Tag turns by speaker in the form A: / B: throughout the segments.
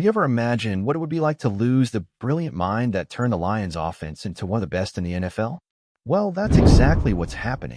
A: Have you ever imagined what it would be like to lose the brilliant mind that turned the Lions offense into one of the best in the NFL? Well, that's exactly what's happening.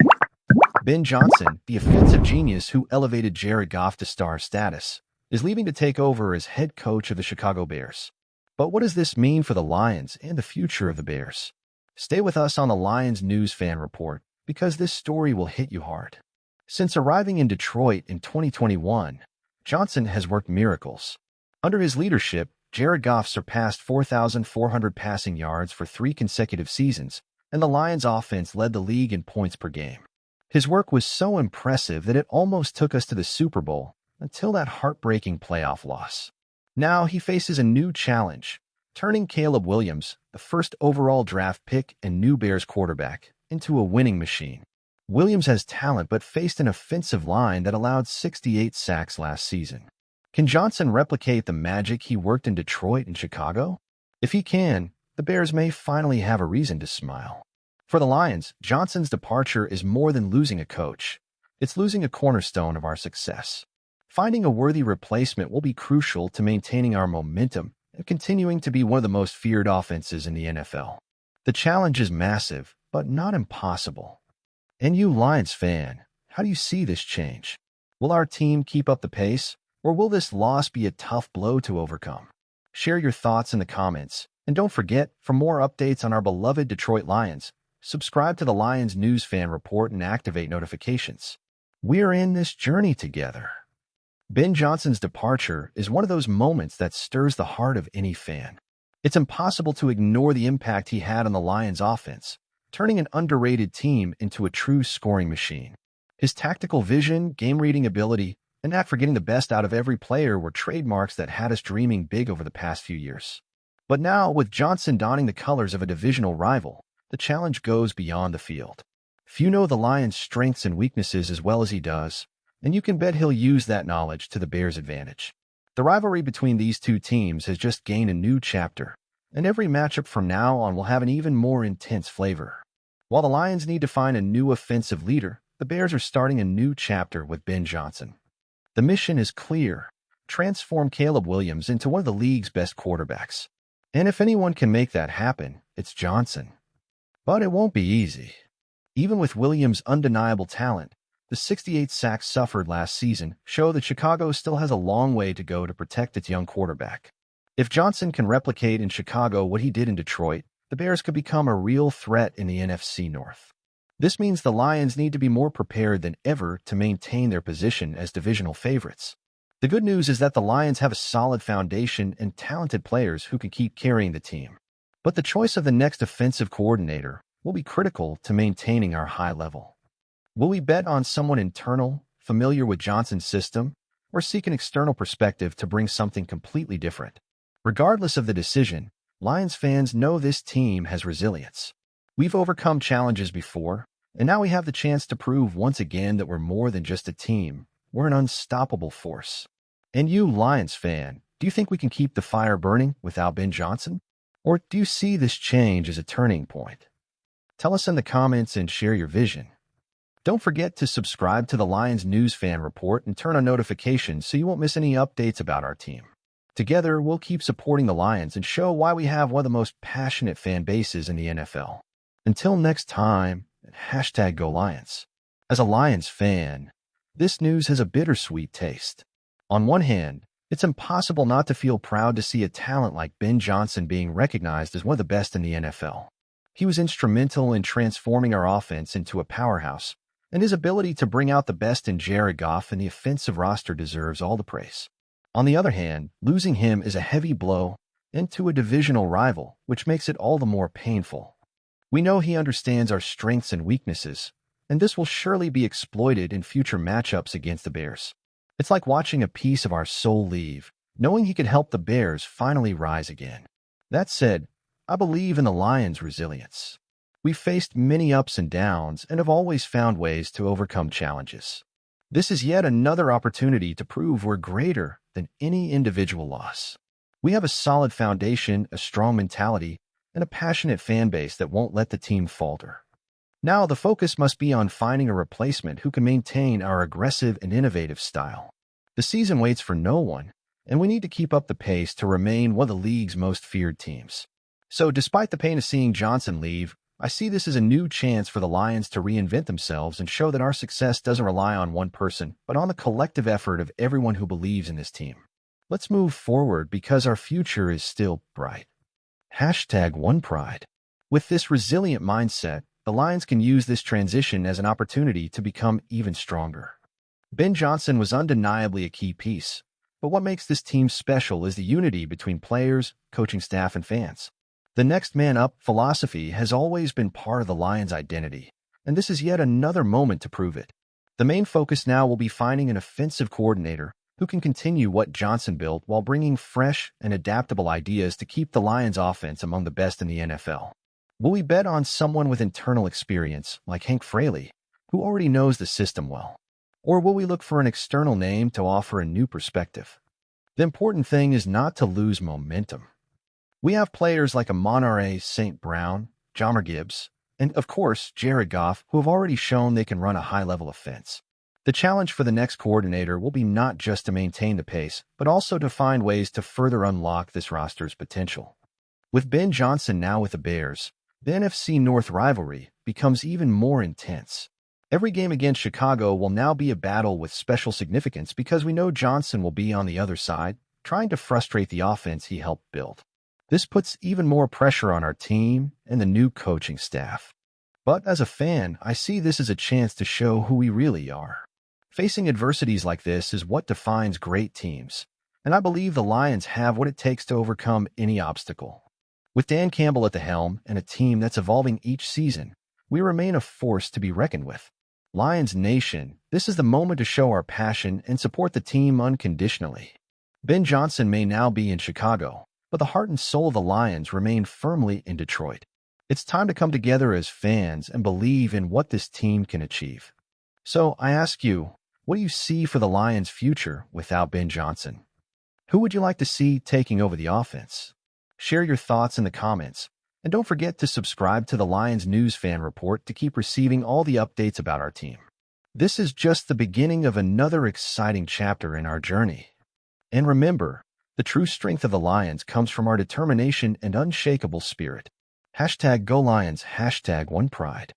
A: Ben Johnson, the offensive genius who elevated Jared Goff to star status, is leaving to take over as head coach of the Chicago Bears. But what does this mean for the Lions and the future of the Bears? Stay with us on the Lions News Fan Report, because this story will hit you hard. Since arriving in Detroit in 2021, Johnson has worked miracles. Under his leadership, Jared Goff surpassed 4,400 passing yards for 3 consecutive seasons, and the Lions' offense led the league in points per game. His work was so impressive that it almost took us to the Super Bowl until that heartbreaking playoff loss. Now he faces a new challenge, turning Caleb Williams, the first overall draft pick and new Bears quarterback, into a winning machine. Williams has talent but faced an offensive line that allowed 68 sacks last season. Can Johnson replicate the magic he worked in Detroit and Chicago? If he can, the Bears may finally have a reason to smile. For the Lions, Johnson's departure is more than losing a coach. It's losing a cornerstone of our success. Finding a worthy replacement will be crucial to maintaining our momentum and continuing to be one of the most feared offenses in the NFL. The challenge is massive, but not impossible. And you, Lions fan, how do you see this change? Will our team keep up the pace, or will this loss be a tough blow to overcome? Share your thoughts in the comments, and don't forget, for more updates on our beloved Detroit Lions, subscribe to the Lions News Fan Report and activate notifications. We're in this journey together. Ben Johnson's departure is one of those moments that stirs the heart of any fan. It's impossible to ignore the impact he had on the Lions' offense, turning an underrated team into a true scoring machine. His tactical vision, game-reading ability, and knack for getting the best out of every player were trademarks that had us dreaming big over the past few years. But now, with Johnson donning the colors of a divisional rival, the challenge goes beyond the field. Few know the Lions' strengths and weaknesses as well as he does, and you can bet he'll use that knowledge to the Bears' advantage. The rivalry between these two teams has just gained a new chapter, and every matchup from now on will have an even more intense flavor. While the Lions need to find a new offensive leader, the Bears are starting a new chapter with Ben Johnson. The mission is clear: transform Caleb Williams into one of the league's best quarterbacks. And if anyone can make that happen, it's Johnson. But it won't be easy. Even with Williams' undeniable talent, the 68 sacks suffered last season show that Chicago still has a long way to go to protect its young quarterback. If Johnson can replicate in Chicago what he did in Detroit, the Bears could become a real threat in the NFC North. This means the Lions need to be more prepared than ever to maintain their position as divisional favorites. The good news is that the Lions have a solid foundation and talented players who can keep carrying the team. But the choice of the next offensive coordinator will be critical to maintaining our high level. Will we bet on someone internal, familiar with Johnson's system, or seek an external perspective to bring something completely different? Regardless of the decision, Lions fans know this team has resilience. We've overcome challenges before, and now we have the chance to prove once again that we're more than just a team. We're an unstoppable force. And you, Lions fan, do you think we can keep the fire burning without Ben Johnson? Or do you see this change as a turning point? Tell us in the comments and share your vision. Don't forget to subscribe to the Lions News Fan Report and turn on notifications so you won't miss any updates about our team. Together, we'll keep supporting the Lions and show why we have one of the most passionate fan bases in the NFL. Until next time, #GoLions. As a Lions fan, this news has a bittersweet taste. On one hand, it's impossible not to feel proud to see a talent like Ben Johnson being recognized as one of the best in the NFL. He was instrumental in transforming our offense into a powerhouse, and his ability to bring out the best in Jared Goff and the offensive roster deserves all the praise. On the other hand, losing him is a heavy blow into a divisional rival, which makes it all the more painful. We know he understands our strengths and weaknesses, and this will surely be exploited in future matchups against the Bears. It's like watching a piece of our soul leave, knowing he could help the Bears finally rise again. That said, I believe in the Lions' resilience. We've faced many ups and downs and have always found ways to overcome challenges. This is yet another opportunity to prove we're greater than any individual loss. We have a solid foundation, a strong mentality, and a passionate fan base that won't let the team falter. Now the focus must be on finding a replacement who can maintain our aggressive and innovative style. The season waits for no one, and we need to keep up the pace to remain one of the league's most feared teams. So despite the pain of seeing Johnson leave, I see this as a new chance for the Lions to reinvent themselves and show that our success doesn't rely on one person, but on the collective effort of everyone who believes in this team. Let's move forward because our future is still bright. #OnePride. With this resilient mindset, the Lions can use this transition as an opportunity to become even stronger. Ben Johnson was undeniably a key piece, but what makes this team special is the unity between players, coaching staff, and fans. The next man up philosophy has always been part of the Lions' identity, and this is yet another moment to prove it. The main focus now will be finding an offensive coordinator who can continue what Johnson built while bringing fresh and adaptable ideas to keep the Lions' offense among the best in the NFL. Will we bet on someone with internal experience, like Hank Fraley, who already knows the system well? Or will we look for an external name to offer a new perspective? The important thing is not to lose momentum. We have players like Amon-Ra St. Brown, Jahmyr Gibbs, and, of course, Jared Goff, who have already shown they can run a high-level offense. The challenge for the next coordinator will be not just to maintain the pace, but also to find ways to further unlock this roster's potential. With Ben Johnson now with the Bears, the NFC North rivalry becomes even more intense. Every game against Chicago will now be a battle with special significance because we know Johnson will be on the other side, trying to frustrate the offense he helped build. This puts even more pressure on our team and the new coaching staff. But as a fan, I see this as a chance to show who we really are. Facing adversities like this is what defines great teams, and I believe the Lions have what it takes to overcome any obstacle. With Dan Campbell at the helm and a team that's evolving each season, we remain a force to be reckoned with. Lions Nation, this is the moment to show our passion and support the team unconditionally. Ben Johnson may now be in Chicago, but the heart and soul of the Lions remain firmly in Detroit. It's time to come together as fans and believe in what this team can achieve. So I ask you, what do you see for the Lions' future without Ben Johnson? Who would you like to see taking over the offense? Share your thoughts in the comments, and don't forget to subscribe to the Lions News Fan Report to keep receiving all the updates about our team. This is just the beginning of another exciting chapter in our journey. And remember, the true strength of the Lions comes from our determination and unshakable spirit. #GoLions, #OnePride.